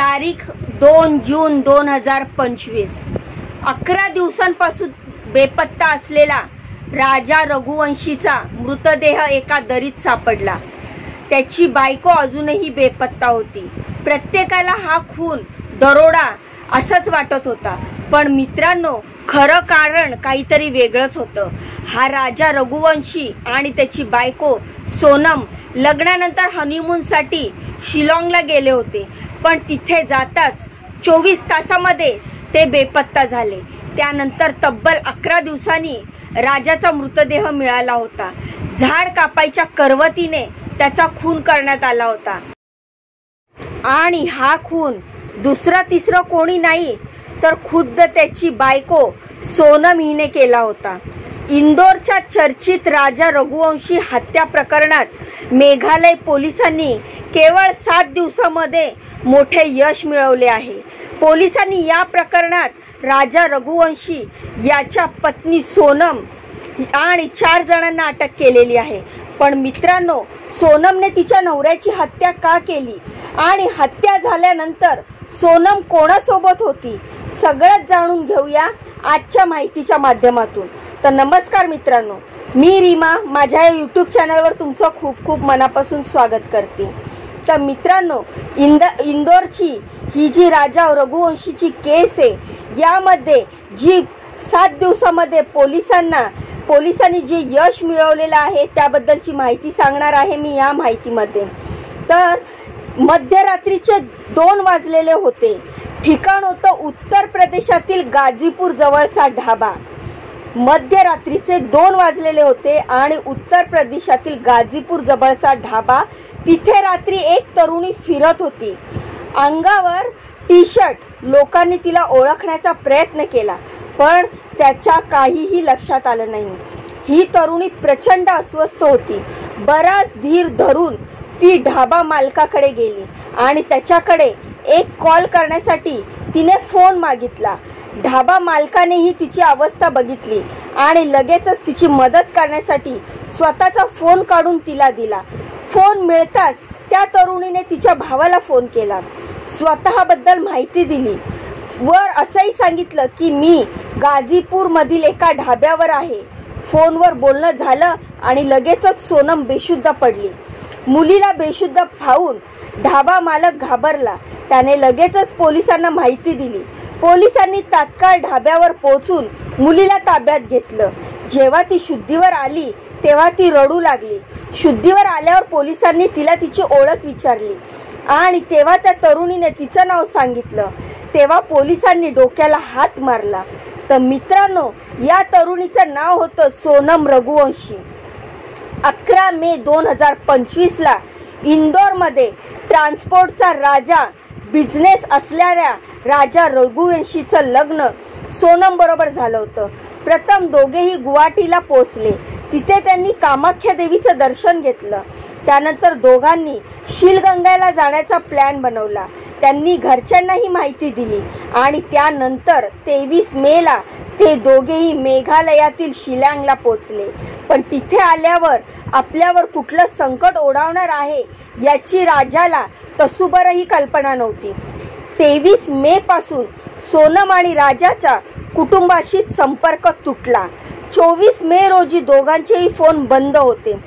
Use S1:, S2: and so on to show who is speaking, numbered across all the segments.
S1: तारीख 2 जून 2025 11 दिवसांपासून बेपत्ता असलेला राजा रघुवंशीचा मृतदेह एका दरीत सापडला। त्याची बायको अजूनही बेपत्ता होती। प्रत्येकाला हा खून दरोडा असंच वाटत होता, पण मित्रांनो खरं कारण काहीतरी वेगळंच होतं। हा राजा रघुवंशी आणि त्याची बायको सोनम लग्नानंतर हनीमूनसाठी शिलाँगला गेले होते, पण तिथे जाताच 24 तासामध्ये ते बेपत्ता झाले। त्यानंतर तब्बल 11 दिवसांनी राजाचा मृतदेह मिळाला होता। झाड कापायच्या करवतीने त्याचा खून करण्यात आला होता आणि हा खून दुसरा तिसरा कोणी नाही तर खुद्द त्याची बायको सोनम हिने केला होता। इंदोरच्या चर्चित राजा रघुवंशी हत्या प्रकरणात मेघालय पोलिसांनी केवळ 7 दिवसांमध्ये मोठे यश मिळवले आहे। पोलिसांनी या प्रकरणात राजा रघुवंशी याच्या पत्नी सोनम आणि 4 जणांना अटक केलेली आहे। पण मित्रांनो, सोनमने तिच्या नवऱ्याची हत्या का केली आणि हत्या झाल्यानंतर सोनम कोणासोबत होती, सगळंच जाणून घेऊया आजच्या माहितीच्या माध्यमातून। तर नमस्कार मित्रांनो, मी रीमा माझ्या यूट्यूब चॅनलवर तुमचं खूप खूप मनापासून स्वागत करते। तर मित्रांनो, इंदोरची ही जी राजा रघुवंशीची केस आहे, यामध्ये जी 7 दिवसामध्ये पोलिसांनी जे यश मिळवलेलं आहे त्याबद्दलची माहिती सांगणार आहे मी या माहितीमध्ये। तर मध्यरात्रीचे 2 वाजलेले होते। ठिकाण होतं उत्तर प्रदेशातील गाजीपूर जवळचा ढाबा। मध्यरात्रीचे 2 वाजलेले होते आणि उत्तर प्रदेशातील गाजीपूर जवळचा ढाबा, तिथे रात्री एक तरुणी फिरत होती। अंगावर टी-शर्ट, लोकांनी तिला ओळखण्याचा प्रयत्न केला, पण त्याच्या काहीही लक्षात आलं नाही। ही तरुणी प्रचंड अस्वस्थ होती। बराच धीर धरून ती ढाबा मालकाकडे गेली आणि त्याच्याकडे एक कॉल करण्यासाठी तिने फोन मागितला। ढाबा मालकानेही तिची अवस्था बघितली आणि लगेचच तिची मदत करण्यासाठी स्वतःचा फोन काढून तिला दिला। फोन मिळताच त्या तरुणीने तिच्या भावाला फोन केला, स्वतःबद्दल माहिती दिली, वर असंही सांगितलं की मी गाजीपूरमधील एका ढाब्यावर आहे। फोनवर बोलणं झालं आणि लगेचच सोनम बेशुद्ध पडली। मुलीला बेशुद्ध पाहून ढाबा मालक घाबरला। त्याने लगेचच पोलिसांना माहिती दिली। पोलिसांनी तात्काळ ढाब्यावर पोहोचून मुलीला ताब्यात घेतलं। जेव्हा ती शुद्धीवर आली तेव्हा ती रडू लागली। शुद्धीवर आल्यावर पोलिसांनी तिला तिची ओळख विचारली आणि तेव्हा त्या तरुणीने तिचं नाव सांगितलं। तेव्हा पोलिसांनी डोक्याला हात मारला। तर मित्रांनो, या तरुणीचं नाव होतं सोनम रघुवंशी। 11 मे 2025ला इंदोरमध्ये ट्रान्सपोर्टचा राजा, बिझनेस असणाऱ्या राजा रघुवंशीचं लग्न सोनम बरोबर झालं होतं। प्रथम दोघेही गुवाहाटीला पोहोचले। तिथे त्यांनी कामाख्या देवीचं दर्शन घेतलं। त्यानंतर दोघांनी शिलगंगाला जाण्याचा प्लॅन बनवला। त्यांनी घरच्यांनाही माहिती दिली आणि त्यानंतर 23 मेला ते दोघेही मेघालयातील शिलाँगला पोहोचले। पण तिथे आल्यावर आपल्यावर कुठलं संकट ओढावणार आहे याची राजाला तसूभरही कल्पना नव्हती। 23 मे पासून सोनम आणि राजाचा कुटुंबाशी संपर्क तुटला। 24 मे रोजी दोघांचेही फोन बंद होते।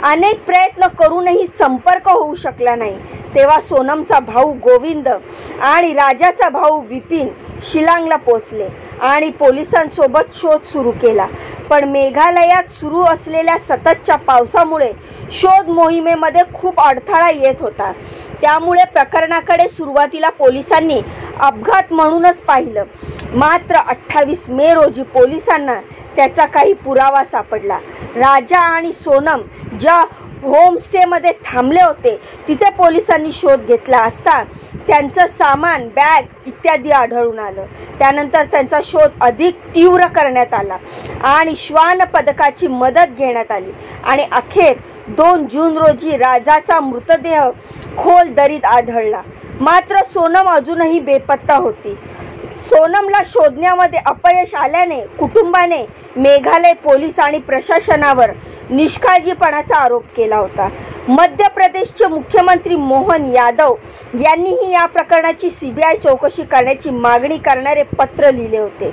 S1: अनेक प्रयत्न करूनही संपर्क होऊ शकला नाही। तेव्हा सोनमचा भाऊ गोविंद आणि राजाचा भाऊ विपिन शिलाँगला पोहोचले आणि पोलिसांसोबत शोध सुरू केला। पण मेघालयात सुरू असलेल्या सततच्या पावसामुळे शोध मोहिमेमध्ये खूप अडथळा येत होता। त्यामुळे प्रकरणाकडे सुरुवातीला पोलिसांनी अपघात म्हणूनच पाहिलं। मात्र 28 मे रोजी पोलिसांना त्याचा काही पुरावा सापडला। राजा आणि सोनम ज्या होमस्टेमध्ये थांबले होते तिथे पोलिसांनी शोध घेतला असता त्यांचं सामान, बॅग इत्यादी आढळून आलं। त्यानंतर त्यांचा शोध अधिक तीव्र करण्यात आला आणि श्वान पथकाची मदत घेण्यात आली आणि अखेर 2 जून रोजी राजाचा मृतदेह खोल दरीत आढळला। मात्र सोनम अजूनही बेपत्ता होती। सोनमला शोधण्यामध्ये अपयश आल्याने कुटुंबाने मेघालय पोलीस आणि प्रशासनावर निष्काळजीपणाचा आरोप केला होता। मध्य प्रदेशचे मुख्यमंत्री मोहन यादव यांनीही या प्रकरणाची सीबीआय चौकशी करण्याची मागणी करणारे पत्र लिहिले होते।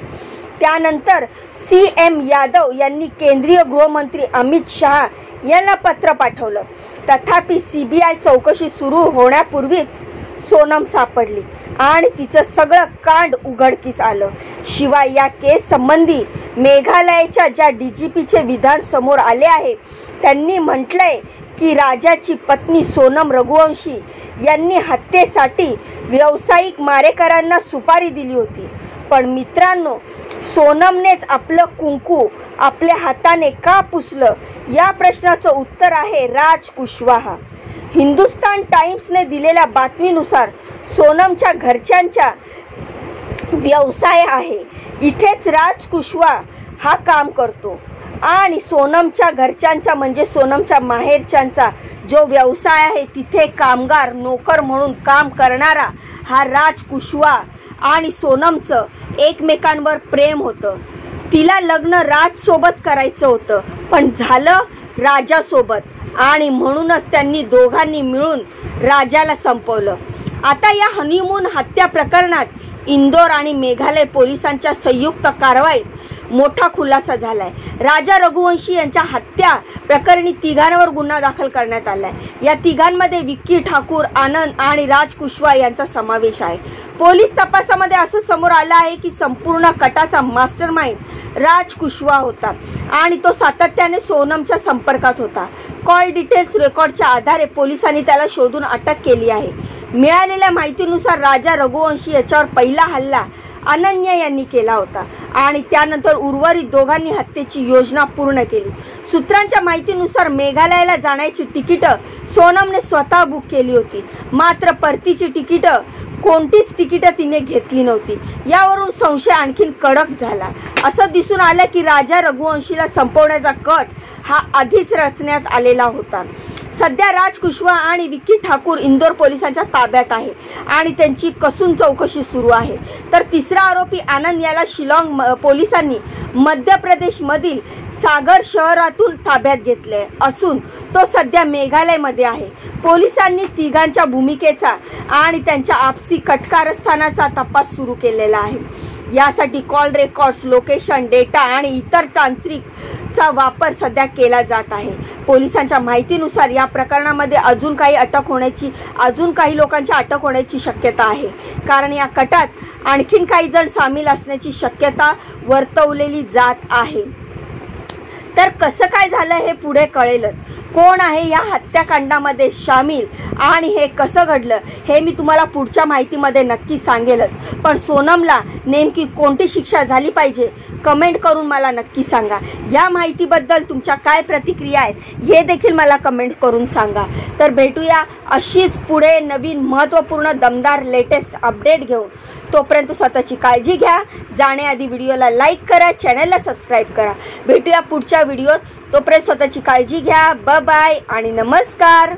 S1: त्यानंतर सीएम यादव यांनी केंद्रीय गृहमंत्री अमित शहा यांना पत्र पाठवलं। तथापि सीबीआय चौकशी सुरू होण्यापूर्वीच सोनम सापडली आणि तिचं सगळं कांड उघडकीस आलं। शिवाय या केस संबंधी मेघालयाच्या ज्या डीजीपीचे विधान समोर आले आहे त्यांनी म्हटलंय की राजाची पत्नी सोनम रघुवंशी यांनी हत्येसाठी व्यावसायिक मारेकरांना सुपारी दिली होती। पण मित्रांनो, सोनमनेच आपलं कुंकू आपल्या हाताने का पुसलं या प्रश्नाचं उत्तर आहे राज कुशवाहा। हिंदुस्तान टाइम्सने दिलेल्या बातमीनुसार सोनमच्या घरच्यांचा व्यवसाय आहे, इथेच राज कुशवाहा हा काम करतो आणि सोनमच्या घरच्यांचा म्हणजे सोनमच्या माहेरच्यांचा जो व्यवसाय आहे तिथे कामगार नोकर म्हणून काम करणारा हा राज कुशवाहा आणि सोनमचं एकमेकांवर प्रेम होतं। तिला लग्न राजसोबत करायचं होतं पण झालं राजासोबत आणि म्हणूनच त्यांनी दोघांनी मिळून राजाला संपवलं। आता या हनीमून हत्या प्रकरणात इंदोर आणि मेघालय पोलिसांच्या संयुक्त कारवाईत मोठा खुलासा झालाय। राजा रघुवंशी यांच्या हत्या प्रकरणी तिघांवर गुन्हा दाखल करण्यात आलाय। या तिघांमध्ये विक्की ठाकूर, आनंद आणि राज कुशवाहा यांचा समावेश आहे। पोलीस तपासामध्ये असं समोर आलं आहे की संपूर्ण कटाचा मास्टरमाइंड राज कुशवाहा होता आणि तो सातत्याने सोनमच्या संपर्कात होता। कॉल डिटेल्स रेकॉर्डच्या आधारे पोलिसांनी त्याला शोधून अटक केली आहे। मिळालेल्या माहितीनुसार राजा रघुवंशी याच्यावर पहिला हल्ला अनन्या यांनी केला होता आणि त्यानंतर उर्वरित दोघांनी हत्येची योजना पूर्ण केली। सूत्रांच्या माहितीनुसार मेघालयाला जाण्याची तिकीटं सोनमने स्वतः बुक केली होती, मात्र परतीची तिकीटं कोणतीच तिकीटं तिने घेतली नव्हती। यावरून संशय आणखीन कडक झाला। असं दिसून आलं की राजा रघुवंशीला संपवण्याचा कट हा आधीच रचण्यात आलेला होता। सध्या राज कुशवाहा आणि विक्की ठाकूर इंदोर पोलिसांच्या ताब्यात आहे आणि त्यांची कसून चौकशी सुरू आहे। तर तिसरा आरोपी आनंद याला शिलाँग पोलिसांनी मध्य प्रदेशमधील सागर शहरातून ताब्यात घेतले असून तो सध्या मेघालयमध्ये आहे। पोलिसांनी तिघांच्या भूमिकेचा आणि त्यांच्या आपसी कटकारस्थानाचा तपास सुरू केलेला आहे। यासाठी कॉल रेकॉर्ड्स, लोकेशन डेटा आणि इतर तांत्रिकचा वापर सध्या केला जात आहे। पोलिसांच्या माहितीनुसार या प्रकरणामध्ये अजून काही लोकांची अटक होण्याची शक्यता आहे, कारण या कटात आणखीन काही जण सामील असण्याची शक्यता वर्तवलेली जात आहे। तर कसं काय झालं हे पुढे कळेलच। कोण आहे या हत्याकांडामध्ये सामील आणि हे कसं घडलं हे मी तुम्हाला पुढच्या माहितीमध्ये नक्की सांगेलच। पण सोनमला नेमकी कोणती शिक्षा झाली पाहिजे कमेंट करून मला नक्की सांगा। या माहितीबद्दल तुमच्या काय प्रतिक्रिया आहेत हे देखील मला कमेंट करून सांगा। तर भेटूया अशीच पुढे नवीन महत्त्वपूर्ण दमदार लेटेस्ट अपडेट घेऊन। तोपर्यंत स्वतःची काळजी घ्या। जाण्याआधी व्हिडिओला लाईक करा, चॅनलला सबस्क्राईब करा। भेटूया पुढच्या व्हिडिओत। तोपर्यंत स्वतःची काळजी घ्या। बाय बाय आणि नमस्कार।